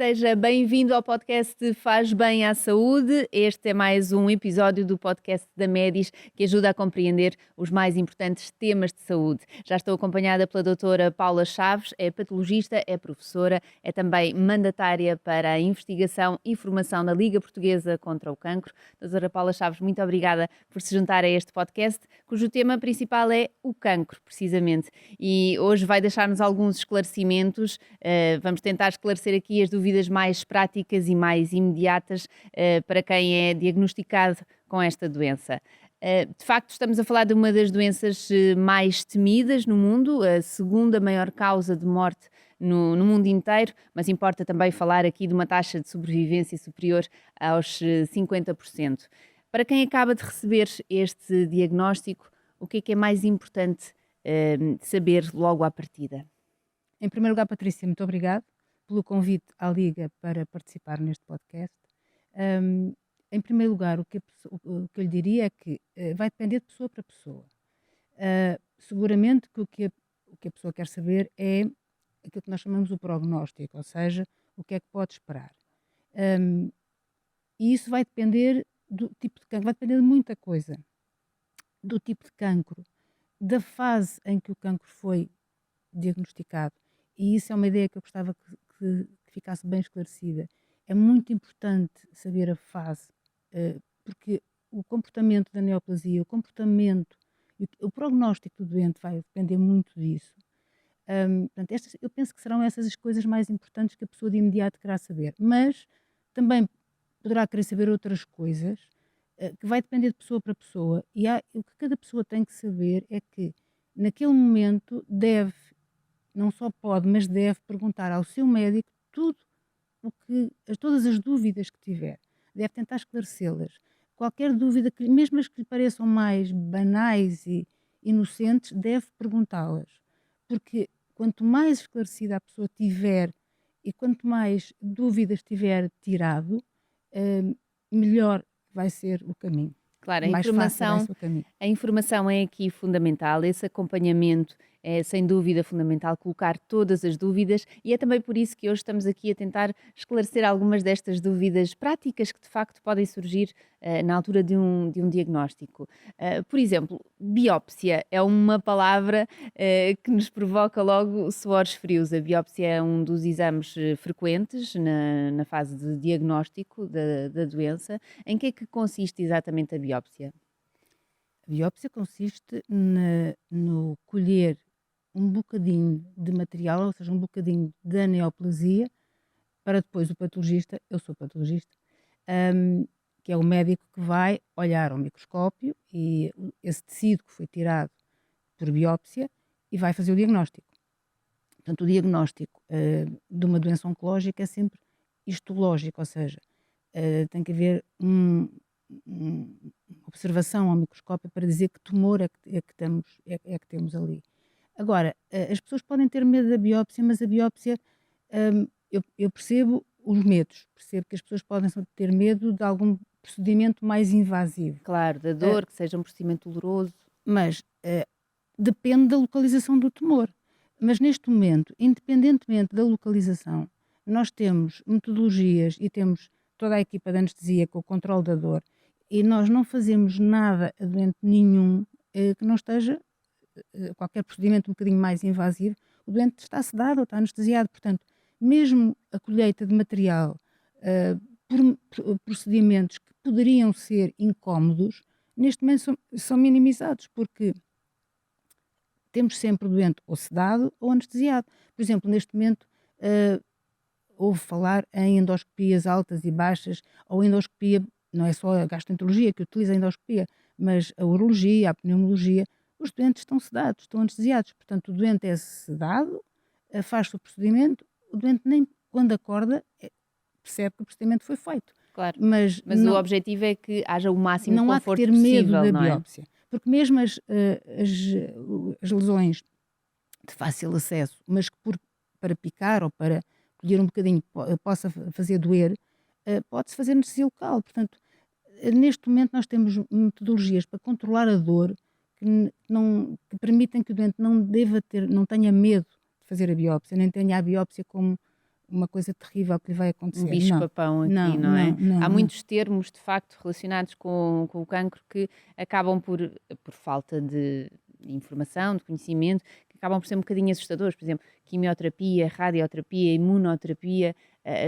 Seja bem-vindo ao podcast Faz Bem à Saúde. Este é mais um episódio do podcast da Médis que ajuda a compreender os mais importantes temas de saúde. Já estou acompanhada pela doutora Paula Chaves, é patologista, é professora, é também mandatária para a investigação e formação da Liga Portuguesa contra o Cancro. Doutora Paula Chaves, muito obrigada por se juntar a este podcast, cujo tema principal é o cancro, precisamente. E hoje vai deixar-nos alguns esclarecimentos. Vamos tentar esclarecer aqui as dúvidas mais práticas e mais imediatas para quem é diagnosticado com esta doença. De facto, estamos a falar de uma das doenças mais temidas no mundo, a segunda maior causa de morte no mundo inteiro, mas importa também falar aqui de uma taxa de sobrevivência superior aos 50%. Para quem acaba de receber este diagnóstico, o que é mais importante saber logo à partida? Em primeiro lugar, Patrícia, muito obrigado pelo convite à Liga para participar neste podcast. Em primeiro lugar, o que eu lhe diria é que vai depender de pessoa para pessoa. Seguramente que o que a pessoa quer saber é aquilo que nós chamamos o prognóstico, ou seja, o que é que pode esperar. E isso vai depender do tipo de cancro, vai depender de muita coisa. Do tipo de cancro, da fase em que o cancro foi diagnosticado. E isso é uma ideia que eu gostava que ficasse bem esclarecida. É muito importante saber a fase, porque o comportamento da neoplasia, o comportamento, o prognóstico do doente vai depender muito disso. Portanto, eu penso que serão essas as coisas mais importantes que a pessoa de imediato querá saber. Mas também poderá querer saber outras coisas, que vai depender de pessoa para pessoa. E o que cada pessoa tem que saber é que, naquele momento, deve, não só pode, mas deve perguntar ao seu médico todas as dúvidas que tiver. Deve tentar esclarecê-las. Qualquer dúvida, mesmo as que lhe pareçam mais banais e inocentes, deve perguntá-las. Porque quanto mais esclarecida a pessoa tiver e quanto mais dúvidas tiver tirado, melhor vai ser o caminho. Claro, Mais fácil vai ser o caminho. A informação é aqui fundamental, esse acompanhamento é sem dúvida fundamental, colocar todas as dúvidas, e é também por isso que hoje estamos aqui a tentar esclarecer algumas destas dúvidas práticas que de facto podem surgir na altura de um diagnóstico. Por exemplo, biópsia é uma palavra que nos provoca logo suores frios. A biópsia é um dos exames frequentes na fase de diagnóstico da doença. Em que é que consiste exatamente a biópsia? A biópsia consiste no colher um bocadinho de material, ou seja, um bocadinho da neoplasia, para depois o patologista, eu sou patologista, que é o médico que vai olhar ao microscópio e esse tecido que foi tirado por biópsia e vai fazer o diagnóstico. Portanto, o diagnóstico de uma doença oncológica é sempre histológico, ou seja, tem que haver uma observação ao microscópio para dizer que tumor é que temos ali. Agora, as pessoas podem ter medo da biópsia, mas a biópsia, eu percebo os medos, percebo que as pessoas podem ter medo de algum procedimento mais invasivo. Claro, da dor, que seja um procedimento doloroso. Mas depende da localização do tumor. Mas neste momento, independentemente da localização, nós temos metodologias e temos toda a equipa de anestesia com o controle da dor e nós não fazemos nada a doente nenhum que não esteja, qualquer procedimento um bocadinho mais invasivo, o doente está sedado ou está anestesiado. Portanto, mesmo a colheita de material por procedimentos que poderiam ser incómodos, neste momento são minimizados, porque temos sempre o doente ou sedado ou anestesiado. Por exemplo, neste momento ouve falar em endoscopias altas e baixas, ou endoscopia, não é só a gastroenterologia que utiliza a endoscopia, mas a urologia, a pneumologia, os doentes estão sedados, estão anestesiados. Portanto, o doente é sedado, faz-se o procedimento, o doente nem quando acorda percebe que o procedimento foi feito. Claro, mas o objetivo é que haja o máximo de conforto possível. Não há que ter medo da não é? biópsia, porque mesmo as lesões de fácil acesso, mas que para picar ou para colher um bocadinho possa fazer doer, pode-se fazer anestesia local. Portanto, neste momento nós temos metodologias para controlar a dor que permitem que o doente não tenha medo de fazer a biópsia, nem tenha a biópsia como uma coisa terrível que lhe vai Um acontecer. Não, bicho-papão aqui, não, não é? não, não, Há não. muitos termos, de facto, relacionados com o cancro que acabam por falta de informação, de conhecimento, que acabam por ser um bocadinho assustadores. Por exemplo, quimioterapia, radioterapia, imunoterapia.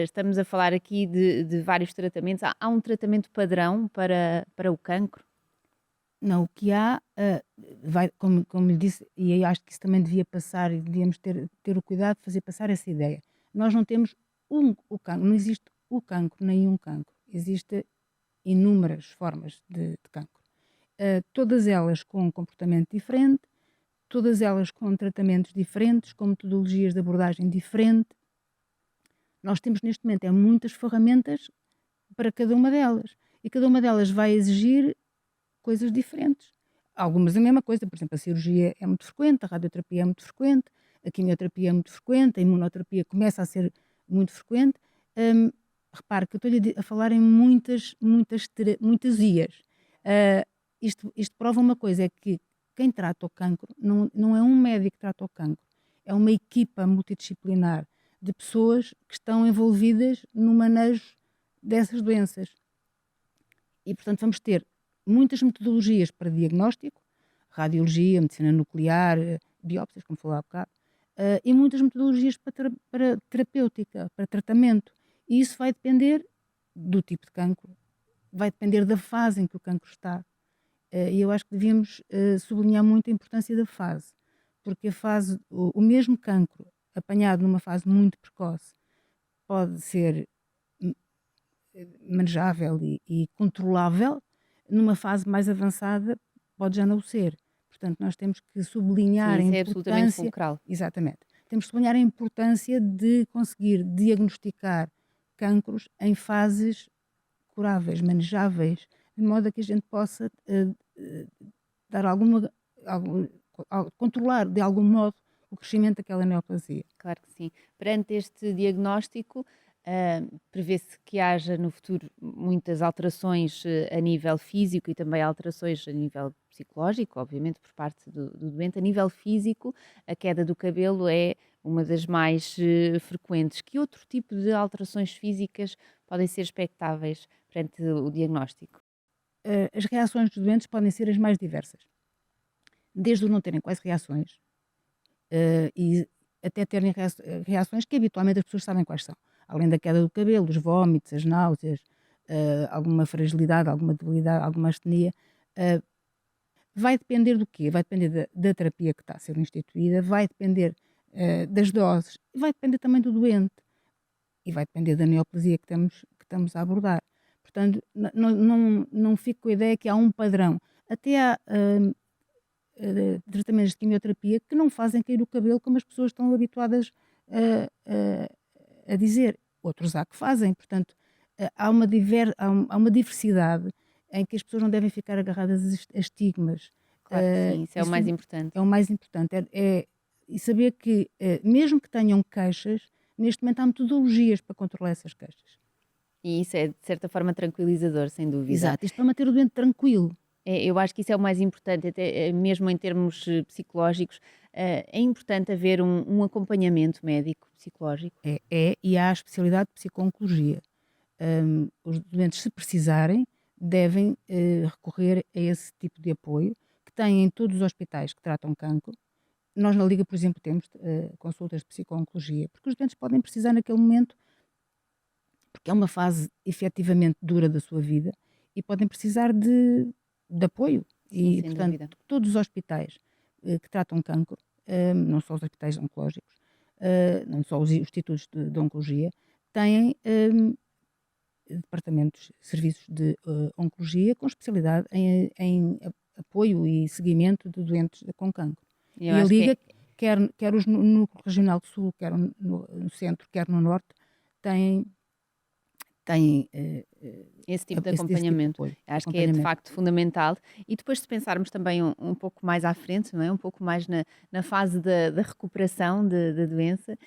Estamos a falar aqui de vários tratamentos. Há um tratamento padrão para o cancro? Não, o que há, como lhe disse, e eu acho que isso também devia passar, e devíamos ter o cuidado de fazer passar essa ideia. Nós não temos o cancro, não existe o cancro, nem um cancro. Existem inúmeras formas de cancro. Todas elas com um comportamento diferente, todas elas com tratamentos diferentes, com metodologias de abordagem diferente. Nós temos neste momento muitas ferramentas para cada uma delas. E cada uma delas vai exigir coisas diferentes. Algumas a mesma coisa, por exemplo, a cirurgia é muito frequente, a radioterapia é muito frequente, a quimioterapia é muito frequente, a imunoterapia começa a ser muito frequente. Repare que eu estou-lhe a falar em muitas ias. Isto prova uma coisa, é que quem trata o cancro não é um médico que trata o cancro, é uma equipa multidisciplinar de pessoas que estão envolvidas no manejo dessas doenças. E, portanto, vamos ter muitas metodologias para diagnóstico, radiologia, medicina nuclear, biópsias, como falei há bocado, e muitas metodologias para terapêutica, para tratamento. E isso vai depender do tipo de cancro, vai depender da fase em que o cancro está. E eu acho que devíamos sublinhar muito a importância da fase, porque o mesmo cancro apanhado numa fase muito precoce pode ser manejável e controlável, numa fase mais avançada pode já não o ser. Portanto, nós temos que sublinhar Sim, a isso é absolutamente importância, fulcral. exatamente, temos que sublinhar a importância de conseguir diagnosticar cancros em fases curáveis, manejáveis, de modo a que a gente possa dar controlar de algum modo o crescimento daquela neoplasia. Claro que sim. Perante este diagnóstico, prevê-se que haja no futuro muitas alterações a nível físico e também alterações a nível psicológico, obviamente, por parte do doente. A nível físico, a queda do cabelo é uma das mais frequentes. Que outro tipo de alterações físicas podem ser expectáveis perante o diagnóstico? As reações dos doentes podem ser as mais diversas, desde o não terem quase reações, e até terem reações que habitualmente as pessoas sabem quais são. Além da queda do cabelo, os vômitos, as náuseas, alguma fragilidade, alguma debilidade, alguma astenia. Vai depender do quê? Vai depender da terapia que está a ser instituída, vai depender das doses, vai depender também do doente e vai depender da neoplasia que estamos a abordar. Portanto, não fico com a ideia que há um padrão. Até há tratamentos de quimioterapia que não fazem cair o cabelo como as pessoas estão habituadas a dizer. Outros há que fazem. Portanto, há uma diversidade em que as pessoas não devem ficar agarradas a estigmas. Claro que sim, isso é o mais importante. É o mais importante. E saber que, mesmo que tenham queixas, neste momento há metodologias para controlar essas queixas. E isso é, de certa forma, tranquilizador, sem dúvida. Exato. Isto para manter o doente tranquilo. Eu acho que isso é o mais importante, até mesmo em termos psicológicos, é importante haver um acompanhamento médico psicológico. E há a especialidade de psico-oncologia. Os doentes, se precisarem, devem recorrer a esse tipo de apoio que têm em todos os hospitais que tratam cancro. Nós na Liga, por exemplo, temos consultas de psico-oncologia, porque os doentes podem precisar naquele momento, porque é uma fase efetivamente dura da sua vida, e podem precisar de apoio. Sim, E, sem portanto, dúvida. todos os hospitais que tratam cancro, não só os hospitais oncológicos, não só os institutos de oncologia, têm departamentos, serviços de oncologia com especialidade em apoio e seguimento de doentes com cancro. Eu E a acho que Liga, quer os no Regional do Sul, quer no Centro, quer no Norte, têm esse tipo de esse tipo de acompanhamento, apoio, acho que é de facto fundamental. E depois, se pensarmos também um pouco mais à frente, não é? Um pouco mais na fase da recuperação da doença,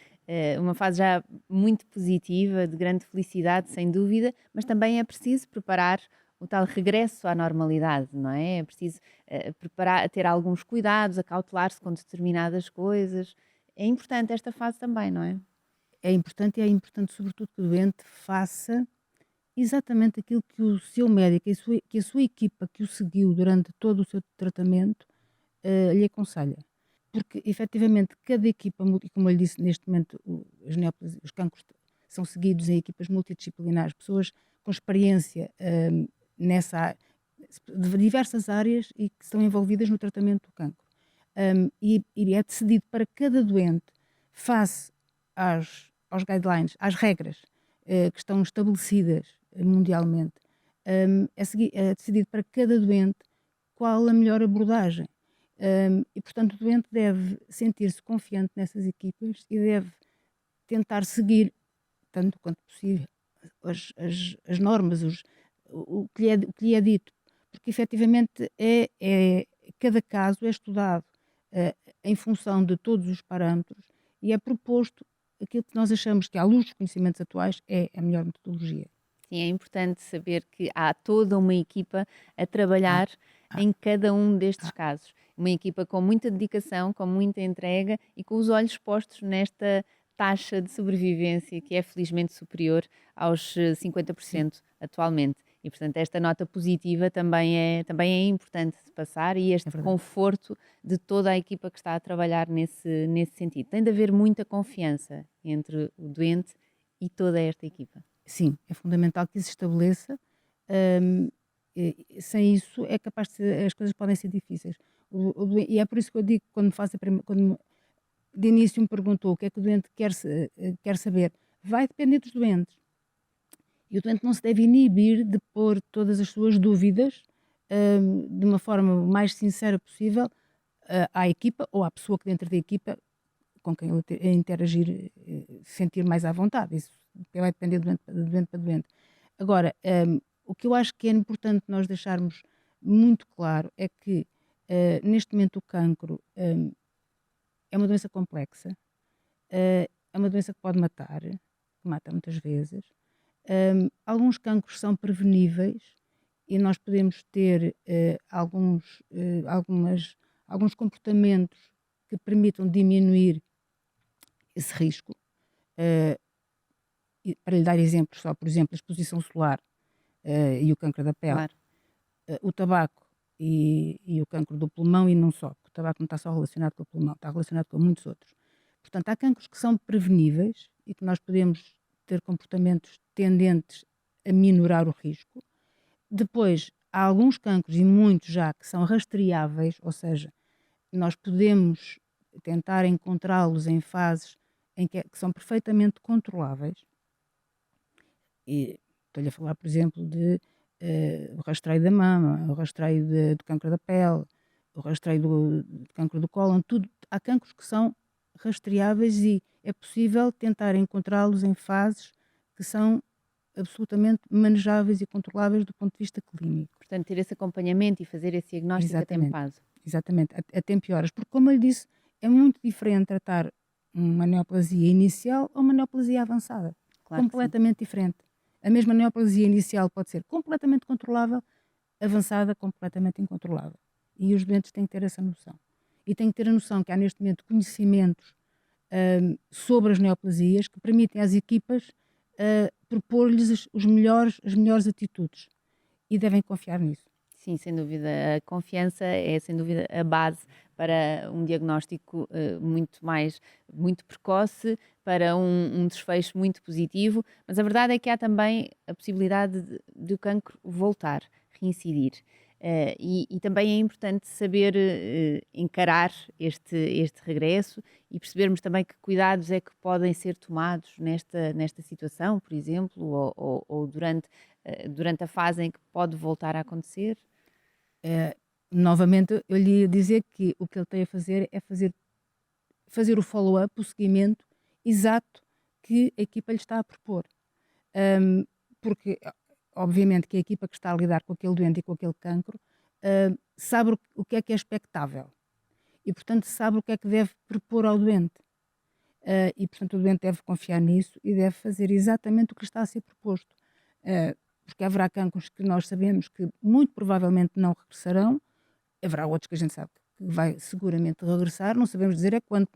uma fase já muito positiva, de grande felicidade, sem dúvida, mas também é preciso preparar o tal regresso à normalidade, não é? É preciso preparar, ter alguns cuidados, acautelar-se com determinadas coisas. É importante esta fase também, não é? é importante, e é importante sobretudo que o doente faça exatamente aquilo que o seu médico e que a sua equipa que o seguiu durante todo o seu tratamento lhe aconselha. Porque, efetivamente, cada equipa, e como eu lhe disse, neste momento os cancros são seguidos em equipas multidisciplinares, pessoas com experiência de diversas áreas e que estão envolvidas no tratamento do cancro. E é decidido para cada doente, face aos guidelines, às regras que estão estabelecidas mundialmente, é decidido para cada doente qual a melhor abordagem. E, portanto, o doente deve sentir-se confiante nessas equipas e deve tentar seguir, tanto quanto possível, as normas, o que lhe é dito, porque efetivamente cada caso é estudado em função de todos os parâmetros e é proposto aquilo que nós achamos que, à luz dos conhecimentos atuais, é a melhor metodologia. Sim, é importante saber que há toda uma equipa a trabalhar em cada um destes casos. Uma equipa com muita dedicação, com muita entrega e com os olhos postos nesta taxa de sobrevivência que é felizmente superior aos 50% atualmente. E, portanto, esta nota positiva também é importante de passar e este conforto de toda a equipa que está a trabalhar nesse sentido. Tem de haver muita confiança entre o doente e toda esta equipa. Sim, é fundamental que isso se estabeleça. Sem isso é capaz as coisas podem ser difíceis. E é por isso que eu digo, quando de início me perguntou o que é que o doente quer saber, vai depender dos doentes. E o doente não se deve inibir de pôr todas as suas dúvidas de uma forma o mais sincera possível à equipa ou à pessoa que dentro da equipa com quem ele interagir sentir mais à vontade. Isso vai depender de doente para doente. Agora, o que eu acho que é importante nós deixarmos muito claro é que neste momento o cancro é uma doença complexa, é uma doença que pode matar, que mata muitas vezes. Alguns cancros são preveníveis e nós podemos ter alguns comportamentos que permitam diminuir esse risco. Para lhe dar exemplos, só por exemplo, a exposição solar e o cancro da pele, Claro. O tabaco e o cancro do pulmão, e não só, porque o tabaco não está só relacionado com o pulmão, está relacionado com muitos outros. Portanto, há cancros que são preveníveis e que nós podemos ter comportamentos tendentes a minorar o risco. Depois, há alguns cancros, e muitos já, que são rastreáveis, ou seja, nós podemos tentar encontrá-los em fases em que são perfeitamente controláveis. E estou-lhe a falar, por exemplo, de o rastreio da mama, o rastreio do cancro da pele, o rastreio do cancro do cólon, tudo. Há cancros que são rastreáveis e é possível tentar encontrá-los em fases que são absolutamente manejáveis e controláveis do ponto de vista clínico. Portanto, ter esse acompanhamento e fazer esse diagnóstico a tempo prazo. Exatamente, a tempo e horas. Porque, como eu lhe disse, é muito diferente tratar uma neoplasia inicial ou uma neoplasia avançada. Claro, completamente diferente. A mesma neoplasia inicial pode ser completamente controlável, avançada completamente incontrolável. E os doentes têm que ter essa noção. E têm que ter a noção que há neste momento conhecimentos sobre as neoplasias que permitem às equipas propor-lhes as melhores atitudes. E devem confiar nisso. Sim, sem dúvida. A confiança é, sem dúvida, a base para um diagnóstico muito precoce, para um desfecho muito positivo, mas a verdade é que há também a possibilidade de o cancro voltar, reincidir. E também é importante saber encarar este regresso e percebermos também que cuidados é que podem ser tomados nesta situação, por exemplo, ou durante a fase em que pode voltar a acontecer. Novamente, eu lhe ia dizer que o que ele tem a fazer é fazer o follow-up, o seguimento exato que a equipa lhe está a propor. Porque, obviamente, que a equipa que está a lidar com aquele doente e com aquele cancro sabe o que é expectável e, portanto, sabe o que é que deve propor ao doente. E, portanto, o doente deve confiar nisso e deve fazer exatamente o que lhe está a ser proposto. Porque haverá cancros que nós sabemos que muito provavelmente não regressarão, haverá outros que a gente sabe que vai seguramente regressar, não sabemos dizer quando.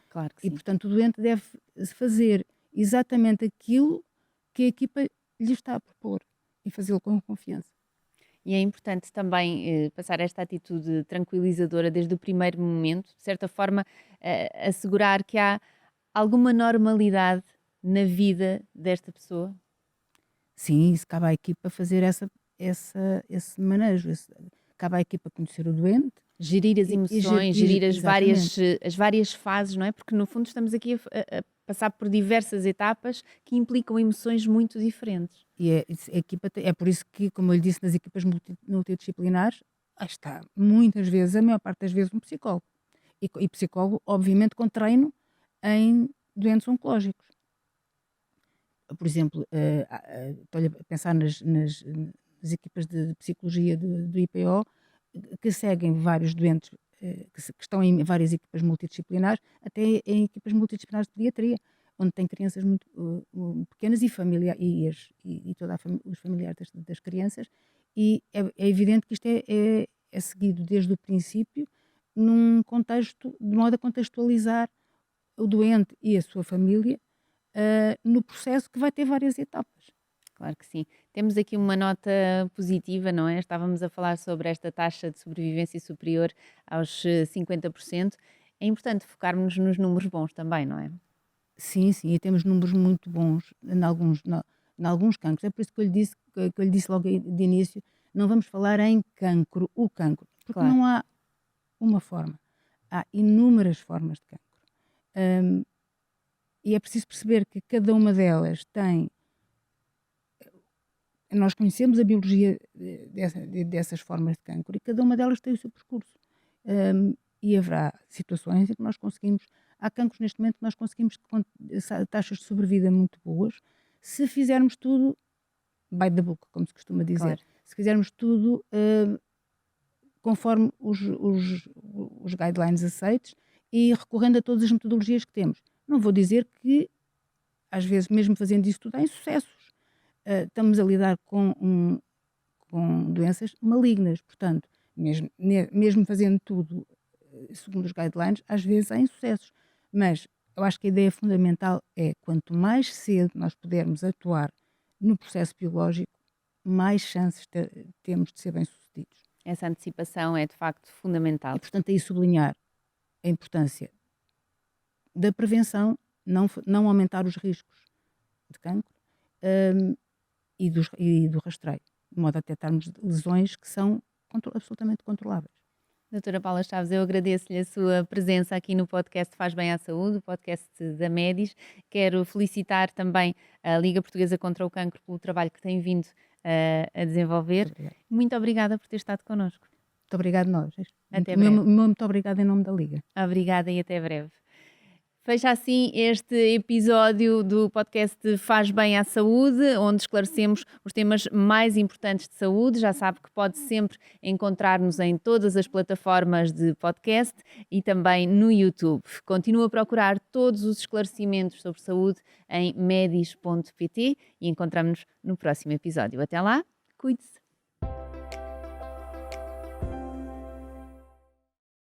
Claro que E, sim. portanto, o doente deve fazer exatamente aquilo que a equipa lhe está a propor e fazê-lo com confiança. E é importante também passar esta atitude tranquilizadora desde o primeiro momento, de certa forma, assegurar que há alguma normalidade na vida desta pessoa. Sim, isso cabe à equipa fazer esse manejo, cabe à equipa conhecer o doente. Gerir as emoções, gerir as várias fases, não é? Porque no fundo estamos aqui a passar por diversas etapas que implicam emoções muito diferentes. E a equipa é por isso que, como eu lhe disse, nas equipas multidisciplinares, aí está, muitas vezes, a maior parte das vezes, um psicólogo. E psicólogo, obviamente, com treino em doentes oncológicos. Por exemplo, estou a pensar nas equipas de psicologia do IPO, que seguem vários doentes, que estão em várias equipas multidisciplinares, até em equipas multidisciplinares de pediatria, onde tem crianças muito pequenas e os familiares das crianças, e é evidente que isto é seguido desde o princípio, num contexto, de modo a contextualizar o doente e a sua família no processo que vai ter várias etapas. Claro que sim. Temos aqui uma nota positiva, não é? Estávamos a falar sobre esta taxa de sobrevivência superior aos 50%. É importante focarmos nos números bons também, não é? Sim, e temos números muito bons em alguns cancros. É por isso que eu lhe disse logo de início, não vamos falar em cancro, o cancro, porque Claro. não há uma forma. Há inúmeras formas de cancro. E é preciso perceber que cada uma delas tem. Nós conhecemos a biologia dessas formas de cancro e cada uma delas tem o seu percurso. E haverá situações em que nós conseguimos. Há cancros neste momento que nós conseguimos taxas de sobrevida muito boas se fizermos tudo by the book, como se costuma dizer. Claro. Se fizermos tudo conforme os guidelines aceitos e recorrendo a todas as metodologias que temos. Não vou dizer que, às vezes, mesmo fazendo isso tudo, há insucessos. Estamos a lidar com doenças malignas, portanto, mesmo fazendo tudo segundo os guidelines, às vezes há insucessos. Mas eu acho que a ideia fundamental é quanto mais cedo nós pudermos atuar no processo biológico, mais chances temos de ser bem-sucedidos. Essa antecipação é de facto fundamental. E, portanto, aí sublinhar a importância da prevenção, não aumentar os riscos de cancro e do rastreio, de modo a detectarmos lesões que são absolutamente controláveis. Doutora Paula Chaves, eu agradeço-lhe a sua presença aqui no podcast Faz Bem à Saúde, o podcast da Medis. Quero felicitar também a Liga Portuguesa contra o Cancro pelo trabalho que tem vindo a desenvolver. Muito obrigada por ter estado connosco. Muito obrigada a nós. Até breve. Muito obrigada em nome da Liga. Obrigada e até breve. Fecha assim este episódio do podcast Faz Bem à Saúde, onde esclarecemos os temas mais importantes de saúde. Já sabe que pode sempre encontrar-nos em todas as plataformas de podcast e também no YouTube. Continua a procurar todos os esclarecimentos sobre saúde em medis.pt e encontramos-nos no próximo episódio. Até lá, cuide-se!